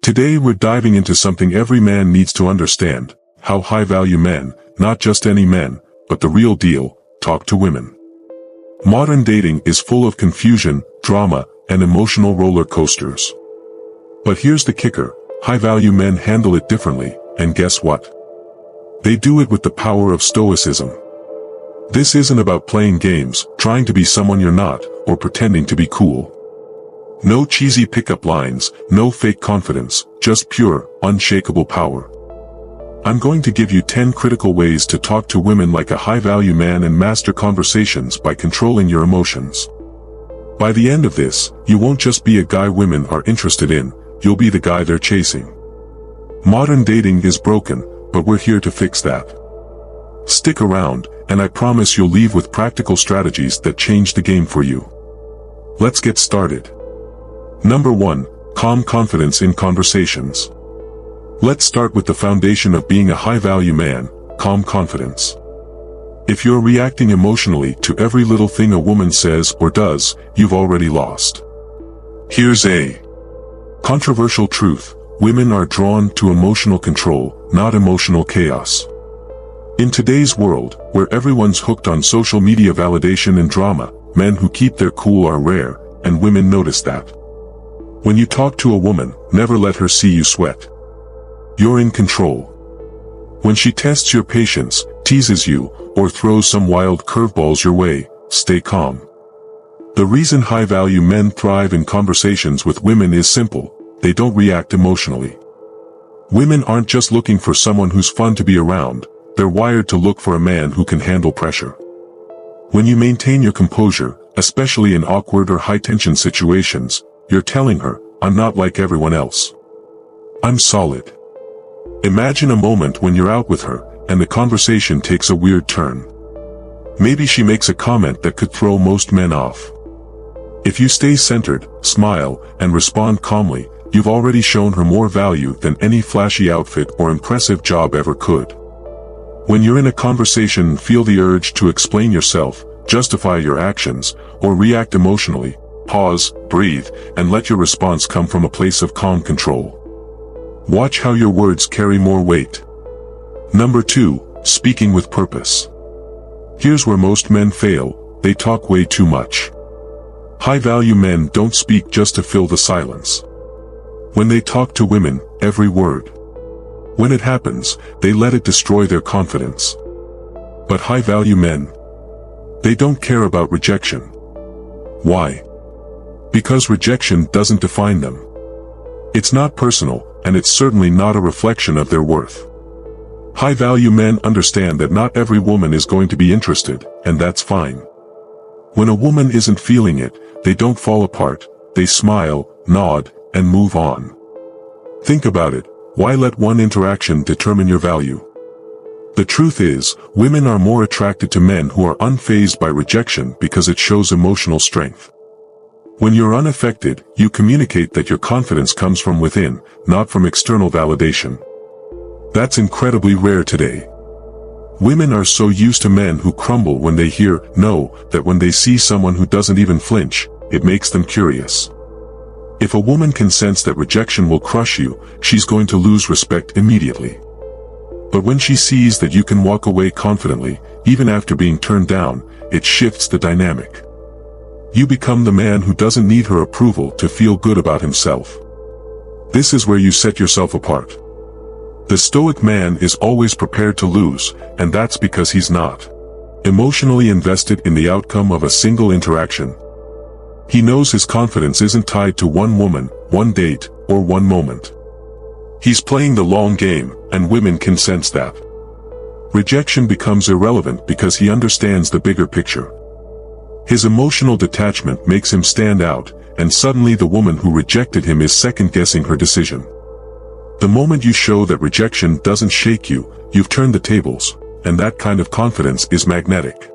Today we're diving into something every man needs to understand: how high-value men, not just any men, but the real deal, talk to women. Modern dating is full of confusion, drama, and emotional roller coasters. But here's the kicker: high-value men handle it differently, and guess what? They do it with the power of Stoicism. This isn't about playing games, trying to be someone you're not, or pretending to be cool. No cheesy pickup lines, no fake confidence, just pure, unshakable power. I'm going to give you 10 critical ways to talk to women like a high-value man and master conversations by controlling your emotions. By the end of this, you won't just be a guy women are interested in, you'll be the guy they're chasing. Modern dating is broken, but we're here to fix that. Stick around, and I promise you'll leave with practical strategies that change the game for you. Let's get started. Number 1. Calm confidence in conversations. Let's start with the foundation of being a high-value man: calm confidence. If you're reacting emotionally to every little thing a woman says or does, you've already lost. Here's a controversial truth: women are drawn to emotional control, not emotional chaos. In today's world, where everyone's hooked on social media validation and drama, men who keep their cool are rare, and women notice that. When you talk to a woman, never let her see you sweat. You're in control. When she tests your patience, teases you, or throws some wild curveballs your way, stay calm. The reason high-value men thrive in conversations with women is simple: they don't react emotionally. Women aren't just looking for someone who's fun to be around, they're wired to look for a man who can handle pressure. When you maintain your composure, especially in awkward or high-tension situations, you're telling her, "I'm not like everyone else. I'm solid." Imagine a moment when you're out with her, and the conversation takes a weird turn. Maybe she makes a comment that could throw most men off. If you stay centered, smile, and respond calmly, you've already shown her more value than any flashy outfit or impressive job ever could. When you're in a conversation and feel the urge to explain yourself, justify your actions, or react emotionally, pause, breathe, and let your response come from a place of calm control. Watch how your words carry more weight. Number 2. Speaking with purpose. Here's where most men fail: they talk way too much. High-value men don't speak just to fill the silence. When they talk to women, every word. When it happens, they let it destroy their confidence. But high-value men, they don't care about rejection. Why? Because rejection doesn't define them. It's not personal, and it's certainly not a reflection of their worth. High-value men understand that not every woman is going to be interested, and that's fine. When a woman isn't feeling it, they don't fall apart, they smile, nod, and move on. Think about it: why let one interaction determine your value? The truth is, women are more attracted to men who are unfazed by rejection because it shows emotional strength. When you're unaffected, you communicate that your confidence comes from within, not from external validation. That's incredibly rare today. Women are so used to men who crumble when they hear no, that when they see someone who doesn't even flinch, it makes them curious. If a woman can sense that rejection will crush you, she's going to lose respect immediately. But when she sees that you can walk away confidently, even after being turned down, it shifts the dynamic. You become the man who doesn't need her approval to feel good about himself. This is where you set yourself apart. The stoic man is always prepared to lose, and that's because he's not emotionally invested in the outcome of a single interaction. He knows his confidence isn't tied to one woman, one date, or one moment. He's playing the long game, and women can sense that. Rejection becomes irrelevant because he understands the bigger picture. His emotional detachment makes him stand out, and suddenly the woman who rejected him is second-guessing her decision. The moment you show that rejection doesn't shake you, you've turned the tables, and that kind of confidence is magnetic.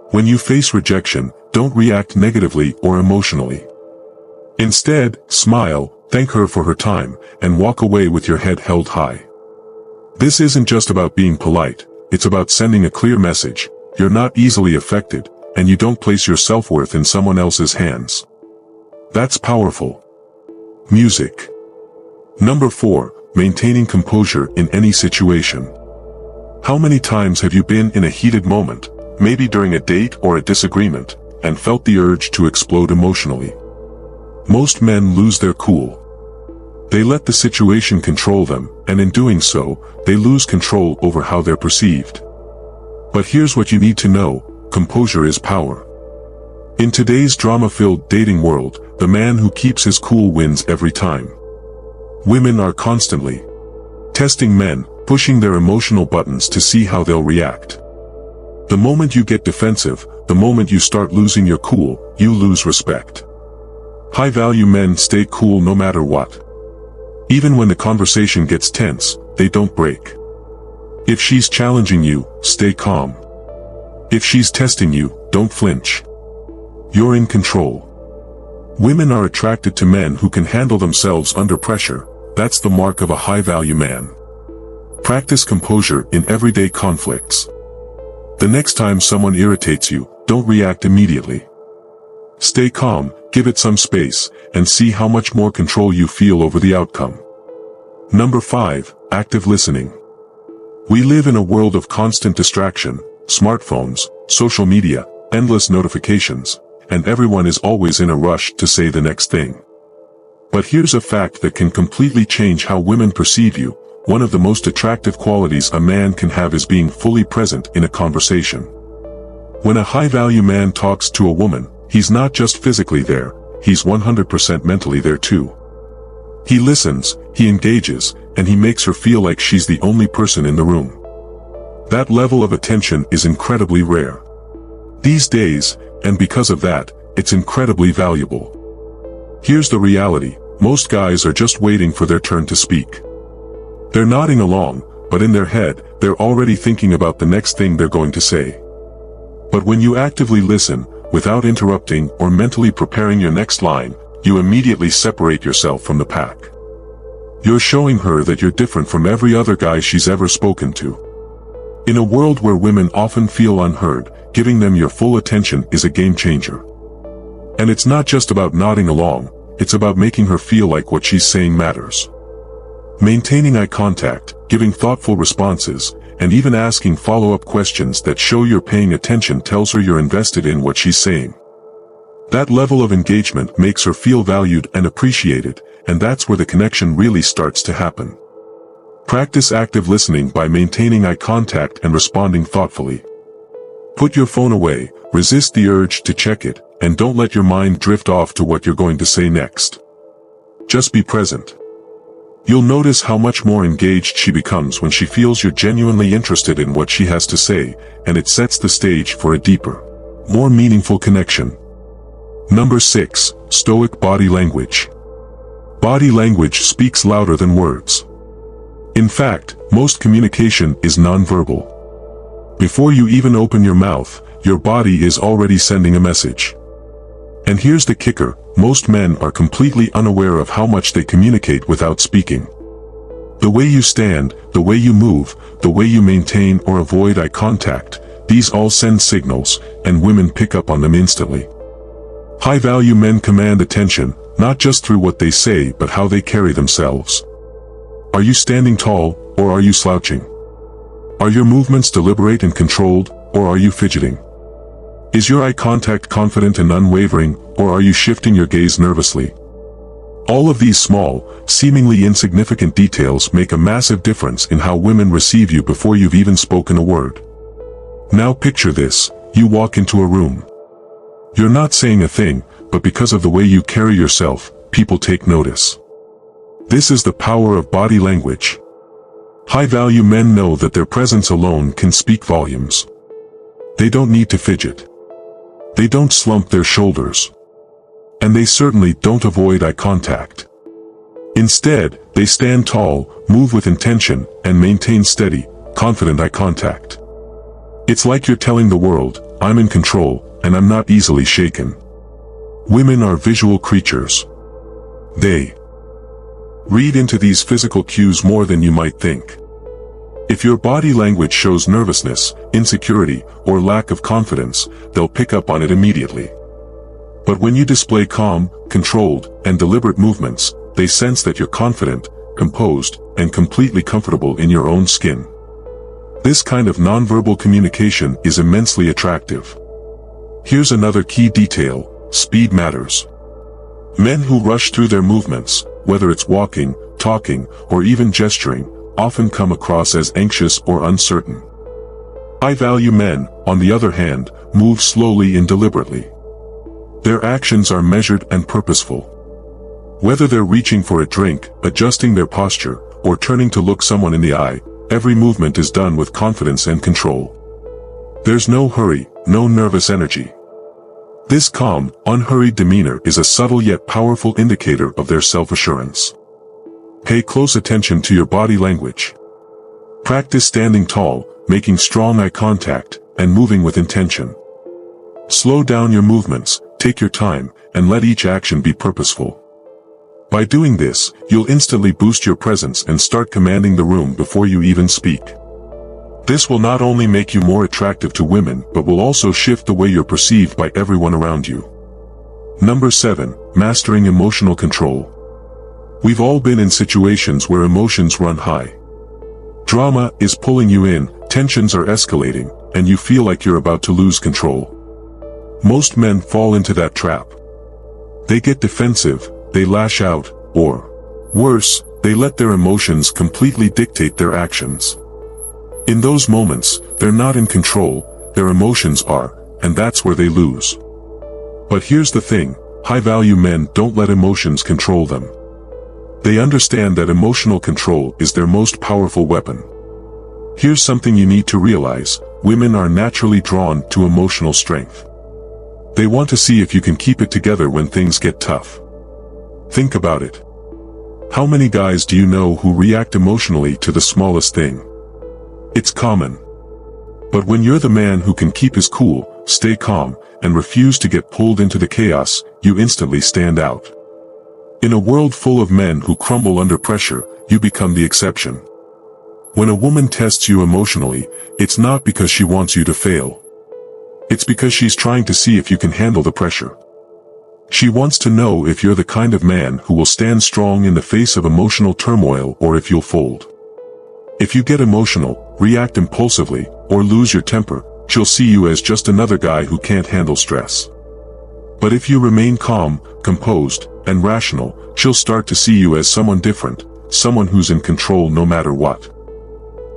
When you face rejection, don't react negatively or emotionally. Instead, smile, thank her for her time, and walk away with your head held high. This isn't just about being polite, it's about sending a clear message: you're not easily affected, and you don't place your self-worth in someone else's hands. That's powerful. Music. Number 4. Maintaining composure in any situation. How many times have you been in a heated moment, maybe during a date or a disagreement, and felt the urge to explode emotionally? Most men lose their cool. They let the situation control them, and in doing so, they lose control over how they're perceived. But here's what you need to know: composure is power. In today's drama-filled dating world, the man who keeps his cool wins every time. Women are constantly testing men, pushing their emotional buttons to see how they'll react. The moment you get defensive, the moment you start losing your cool, you lose respect. High-value men stay cool no matter what. Even when the conversation gets tense, they don't break. If she's challenging you, stay calm. If she's testing you, don't flinch. You're in control. Women are attracted to men who can handle themselves under pressure. That's the mark of a high-value man. Practice composure in everyday conflicts. The next time someone irritates you, don't react immediately. Stay calm, give it some space, and see how much more control you feel over the outcome. Number 5. Active listening. We live in a world of constant distraction: smartphones, social media, endless notifications, and everyone is always in a rush to say the next thing. But here's a fact that can completely change how women perceive you. One of the most attractive qualities a man can have is being fully present in a conversation. When a high-value man talks to a woman, he's not just physically there, he's 100% mentally there too. He listens, he engages, and he makes her feel like she's the only person in the room. That level of attention is incredibly rare these days, and because of that, it's incredibly valuable. Here's the reality: most guys are just waiting for their turn to speak. They're nodding along, but in their head, they're already thinking about the next thing they're going to say. But when you actively listen, without interrupting or mentally preparing your next line, you immediately separate yourself from the pack. You're showing her that you're different from every other guy she's ever spoken to. In a world where women often feel unheard, giving them your full attention is a game changer. And it's not just about nodding along, it's about making her feel like what she's saying matters. Maintaining eye contact, giving thoughtful responses, and even asking follow-up questions that show you're paying attention tells her you're invested in what she's saying. That level of engagement makes her feel valued and appreciated, and that's where the connection really starts to happen. Practice active listening by maintaining eye contact and responding thoughtfully. Put your phone away, resist the urge to check it, and don't let your mind drift off to what you're going to say next. Just be present. You'll notice how much more engaged she becomes when she feels you're genuinely interested in what she has to say, and it sets the stage for a deeper, more meaningful connection. Number 6. Stoic body language. Body language speaks louder than words. In fact, most communication is nonverbal. Before you even open your mouth, your body is already sending a message. And here's the kicker: most men are completely unaware of how much they communicate without speaking. The way you stand, the way you move, the way you maintain or avoid eye contact, these all send signals, and women pick up on them instantly. High-value men command attention, not just through what they say but how they carry themselves. Are you standing tall, or are you slouching? Are your movements deliberate and controlled, or are you fidgeting? Is your eye contact confident and unwavering, or are you shifting your gaze nervously? All of these small, seemingly insignificant details make a massive difference in how women receive you before you've even spoken a word. Now picture this: you walk into a room. You're not saying a thing, but because of the way you carry yourself, people take notice. This is the power of body language. High-value men know that their presence alone can speak volumes. They don't need to fidget. They don't slump their shoulders. And they certainly don't avoid eye contact. Instead, they stand tall, move with intention, and maintain steady, confident eye contact. It's like you're telling the world, I'm in control, and I'm not easily shaken. Women are visual creatures. They read into these physical cues more than you might think. If your body language shows nervousness, insecurity, or lack of confidence, they'll pick up on it immediately. But when you display calm, controlled, and deliberate movements, they sense that you're confident, composed, and completely comfortable in your own skin. This kind of nonverbal communication is immensely attractive. Here's another key detail: speed matters. Men who rush through their movements, whether it's walking, talking, or even gesturing, often come across as anxious or uncertain. High-value men, on the other hand, move slowly and deliberately. Their actions are measured and purposeful. Whether they're reaching for a drink, adjusting their posture, or turning to look someone in the eye, every movement is done with confidence and control. There's no hurry, no nervous energy. This calm, unhurried demeanor is a subtle yet powerful indicator of their self-assurance. Pay close attention to your body language. Practice standing tall, making strong eye contact, and moving with intention. Slow down your movements, take your time, and let each action be purposeful. By doing this, you'll instantly boost your presence and start commanding the room before you even speak. This will not only make you more attractive to women but will also shift the way you're perceived by everyone around you. Number 7. Mastering emotional control. We've all been in situations where emotions run high. Drama is pulling you in, tensions are escalating, and you feel like you're about to lose control. Most men fall into that trap. They get defensive, they lash out, or, worse, they let their emotions completely dictate their actions. In those moments, they're not in control, their emotions are, and that's where they lose. But here's the thing: high-value men don't let emotions control them. They understand that emotional control is their most powerful weapon. Here's something you need to realize: women are naturally drawn to emotional strength. They want to see if you can keep it together when things get tough. Think about it. How many guys do you know who react emotionally to the smallest thing? It's common. But when you're the man who can keep his cool, stay calm, and refuse to get pulled into the chaos, you instantly stand out. In a world full of men who crumble under pressure, you become the exception. When a woman tests you emotionally, it's not because she wants you to fail. It's because she's trying to see if you can handle the pressure. She wants to know if you're the kind of man who will stand strong in the face of emotional turmoil or if you'll fold. If you get emotional, react impulsively, or lose your temper, she'll see you as just another guy who can't handle stress. But if you remain calm, composed, and rational, she'll start to see you as someone different, someone who's in control no matter what.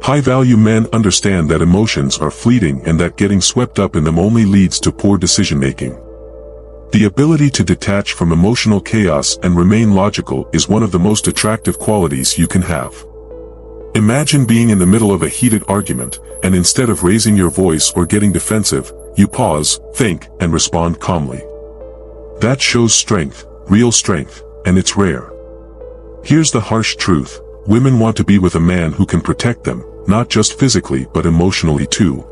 High-value men understand that emotions are fleeting and that getting swept up in them only leads to poor decision-making. The ability to detach from emotional chaos and remain logical is one of the most attractive qualities you can have. Imagine being in the middle of a heated argument, and instead of raising your voice or getting defensive, you pause, think, and respond calmly. That shows strength, real strength, and it's rare. Here's the harsh truth: women want to be with a man who can protect them, not just physically but emotionally too.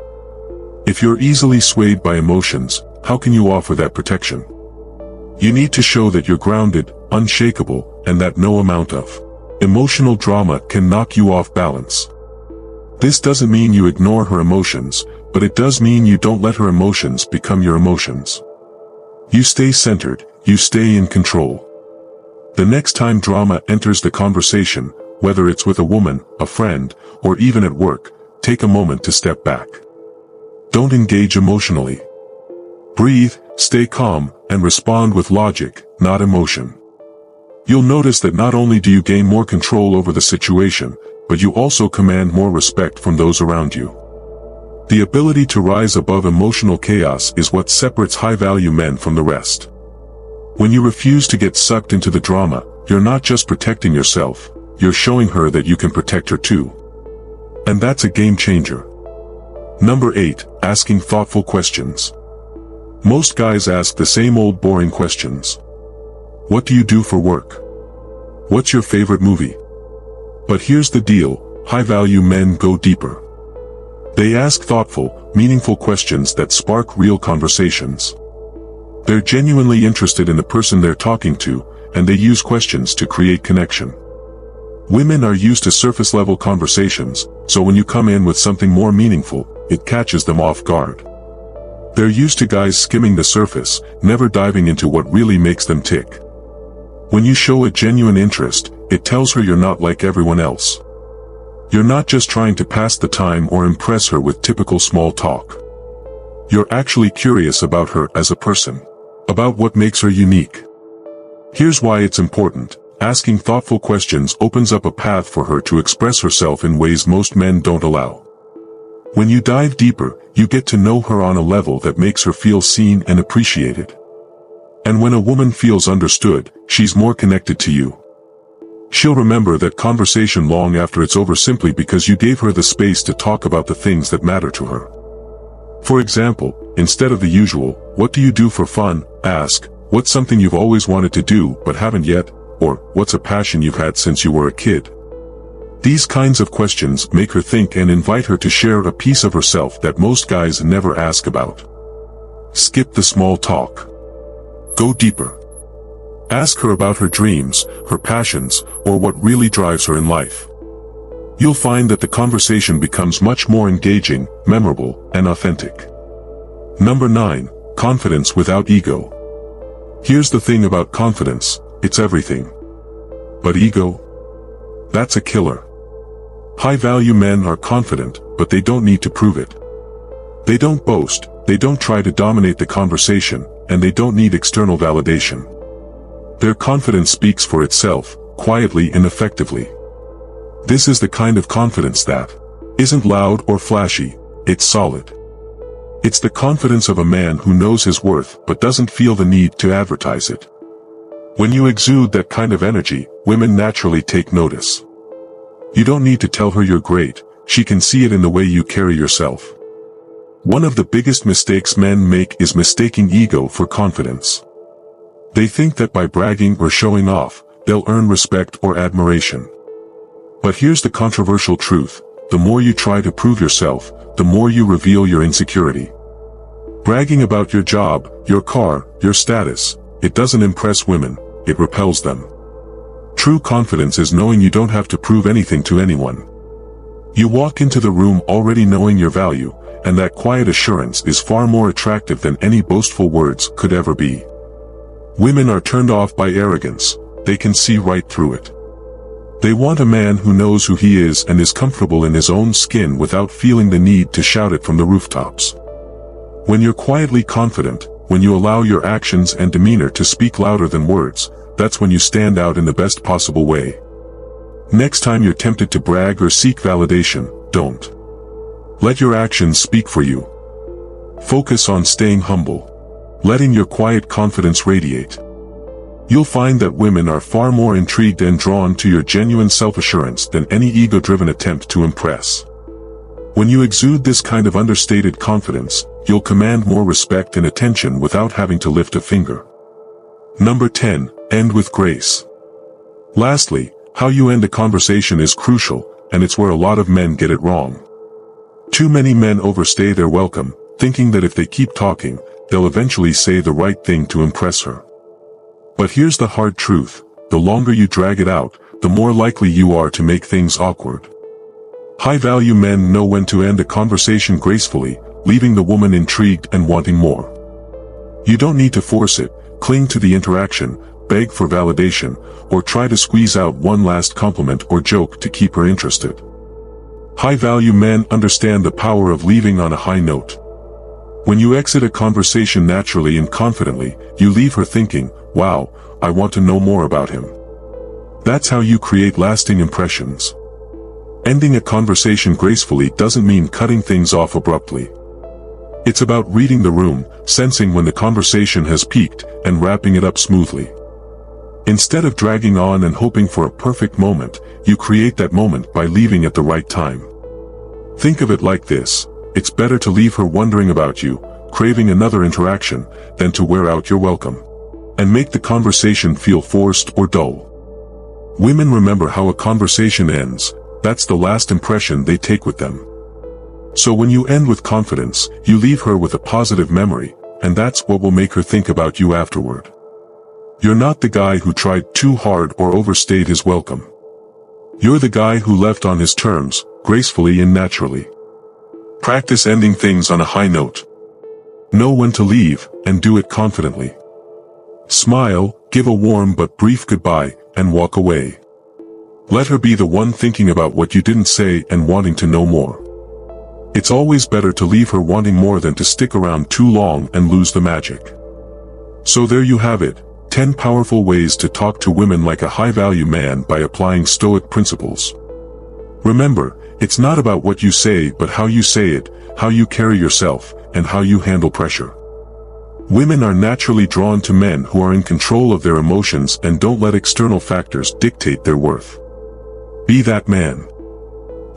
If you're easily swayed by emotions, how can you offer that protection? You need to show that you're grounded, unshakable, and that no amount of emotional drama can knock you off balance. This doesn't mean you ignore her emotions, but it does mean you don't let her emotions become your emotions. You stay centered, you stay in control. The next time drama enters the conversation, whether it's with a woman, a friend, or even at work, take a moment to step back. Don't engage emotionally. Breathe, stay calm, and respond with logic, not emotion. You'll notice that not only do you gain more control over the situation, but you also command more respect from those around you. The ability to rise above emotional chaos is what separates high-value men from the rest. When you refuse to get sucked into the drama, you're not just protecting yourself, you're showing her that you can protect her too. And that's a game changer. Number 8. Asking thoughtful questions. Most guys ask the same old boring questions. What do you do for work? What's your favorite movie? But here's the deal: high-value men go deeper. They ask thoughtful, meaningful questions that spark real conversations. They're genuinely interested in the person they're talking to, and they use questions to create connection. Women are used to surface-level conversations, so when you come in with something more meaningful, it catches them off guard. They're used to guys skimming the surface, never diving into what really makes them tick. When you show a genuine interest, it tells her you're not like everyone else. You're not just trying to pass the time or impress her with typical small talk. You're actually curious about her as a person, about what makes her unique. Here's why it's important. Asking thoughtful questions opens up a path for her to express herself in ways most men don't allow. When you dive deeper, you get to know her on a level that makes her feel seen and appreciated. And when a woman feels understood, she's more connected to you. She'll remember that conversation long after it's over simply because you gave her the space to talk about the things that matter to her. For example, instead of the usual, "What do you do for fun?" ask, "What's something you've always wanted to do but haven't yet?" or "What's a passion you've had since you were a kid?" These kinds of questions make her think and invite her to share a piece of herself that most guys never ask about. Skip the small talk. Go deeper. Ask her about her dreams, her passions, or what really drives her in life. You'll find that the conversation becomes much more engaging, memorable, and authentic. Number 9. Confidence without ego. Here's the thing about confidence, it's everything. But ego? That's a killer. High-value men are confident, but they don't need to prove it. They don't boast, they don't try to dominate the conversation, and they don't need external validation. Their confidence speaks for itself, quietly and effectively. This is the kind of confidence that isn't loud or flashy, it's solid. It's the confidence of a man who knows his worth but doesn't feel the need to advertise it. When you exude that kind of energy, women naturally take notice. You don't need to tell her you're great, she can see it in the way you carry yourself. One of the biggest mistakes men make is mistaking ego for confidence. They think that by bragging or showing off, they'll earn respect or admiration. But here's the controversial truth: the more you try to prove yourself, the more you reveal your insecurity. Bragging about your job, your car, your status, it doesn't impress women, it repels them. True confidence is knowing you don't have to prove anything to anyone. You walk into the room already knowing your value, and that quiet assurance is far more attractive than any boastful words could ever be. Women are turned off by arrogance, they can see right through it. They want a man who knows who he is and is comfortable in his own skin without feeling the need to shout it from the rooftops. When you're quietly confident, when you allow your actions and demeanor to speak louder than words, that's when you stand out in the best possible way. Next time you're tempted to brag or seek validation, don't. Let your actions speak for you. Focus on staying humble, letting your quiet confidence radiate. You'll find that women are far more intrigued and drawn to your genuine self-assurance than any ego-driven attempt to impress. When you exude this kind of understated confidence, you'll command more respect and attention without having to lift a finger. Number 10. End with grace. Lastly, how you end a conversation is crucial, and it's where a lot of men get it wrong. Too many men overstay their welcome, thinking that if they keep talking, they'll eventually say the right thing to impress her. But here's the hard truth: the longer you drag it out, the more likely you are to make things awkward. High-value men know when to end a conversation gracefully, leaving the woman intrigued and wanting more. You don't need to force it, cling to the interaction, beg for validation, or try to squeeze out one last compliment or joke to keep her interested. High-value men understand the power of leaving on a high note. When you exit a conversation naturally and confidently, you leave her thinking, "Wow, I want to know more about him." That's how you create lasting impressions. Ending a conversation gracefully doesn't mean cutting things off abruptly. It's about reading the room, sensing when the conversation has peaked, and wrapping it up smoothly. Instead of dragging on and hoping for a perfect moment, you create that moment by leaving at the right time. Think of it like this: it's better to leave her wondering about you, craving another interaction, than to wear out your welcome and make the conversation feel forced or dull. Women remember how a conversation ends, that's the last impression they take with them. So when you end with confidence, you leave her with a positive memory, and that's what will make her think about you afterward. You're not the guy who tried too hard or overstayed his welcome. You're the guy who left on his terms, gracefully and naturally. Practice ending things on a high note. Know when to leave, and do it confidently. Smile, give a warm but brief goodbye, and walk away. Let her be the one thinking about what you didn't say and wanting to know more. It's always better to leave her wanting more than to stick around too long and lose the magic. So there you have it, 10 powerful ways to talk to women like a high-value man by applying Stoic principles. Remember, it's not about what you say but how you say it, how you carry yourself, and how you handle pressure. Women are naturally drawn to men who are in control of their emotions and don't let external factors dictate their worth. Be that man.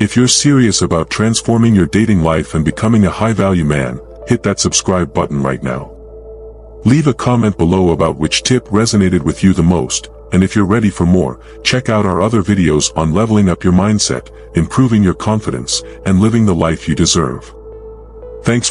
If you're serious about transforming your dating life and becoming a high-value man, hit that subscribe button right now. Leave a comment below about which tip resonated with you the most, and if you're ready for more, check out our other videos on leveling up your mindset, improving your confidence, and living the life you deserve. Thanks for